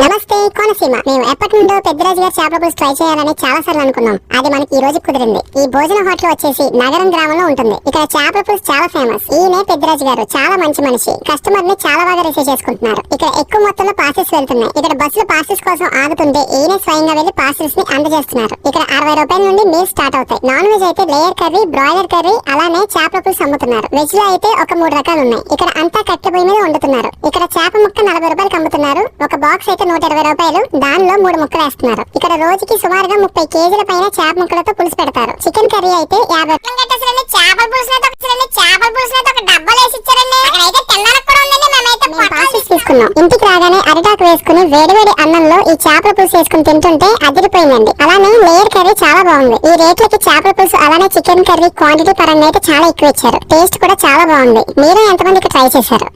నమస్తే కోనసీమ. మేము ఎప్పటి నుండో పెద్దరాజు గారి చేపల పులుసు ట్రై చేయాలని చాలా సార్లు అనుకున్నాం. అది మనకి ఈ రోజు కుదిరింది. ఈ భోజన హోటల్ వచ్చేసి నగరం గ్రామంలో ఉంటుంది. ఇక్కడ చేపల పులుసు చాలా ఫేమస్. ఈయనే పెద్దరాజు గారు. చాలా మంచి మనిషి. కస్టమర్ ని చాలా బాగా రిసీవ్ చేసుకుంటున్నారు. ఇక్కడ ఎక్కువ మొత్తంలో పార్సెల్స్ వెళ్తున్నాయి. ఇక్కడ బస్సులు పార్సెల్స్ కోసం ఆగుతుంటే ఈయనే స్వయంగా వెళ్లి పార్సెల్స్ ని అందజేస్తున్నారు. ఇక్కడ 60 రూపాయల నుండి మీల్స్ స్టార్ట్ అవుతాయి. నాన్ వెజ్ అయితే లేయర్ కర్రీ, బ్రాయిలర్ కర్రీ, అలానే చేపల పులుసు అమ్ముతున్నారు. వెజ్ లో అయితే ఒక 3 రకాలు ఉన్నాయి. ఇక్కడ అంతా కట్టె పొయ్యి మీద వండుతున్నారు. ఇక్కడ చేప ముక్క 40 రూపాయలకి అమ్ముతున్నారు. ఒక బాక్స్ అయితే 120 రూపాయలు. దానిలో 3 ముక్కలు వేస్తున్నారు. ఇక్కడ రోజుకి సుమారుగా 30 కేజీల పైన చేప ముక్కలతో పులుసు పెడతారు. చికెన్ కర్రీ అయితే 50 తీసుకున్నాం. ఇంటికి రాగానే అరిటాకు వేసుకుని వేడివేడి అన్నంలో ఈ చేపల పులుసు వేసుకుని తింటుంటే అదిరిపోయిందండి. అలానే లేయర్ కర్రీ చాలా బాగుంది. ఈ రేట్లకి చేపల పులుసు అలానే చికెన్ కర్రీ క్వాంటిటీ పరంగా అయితే చాలా ఎక్కువ ఇచ్చారు. టేస్ట్ కూడా చాలా బాగుంది. మీరు ఎంతమంది ట్రై చేశారు?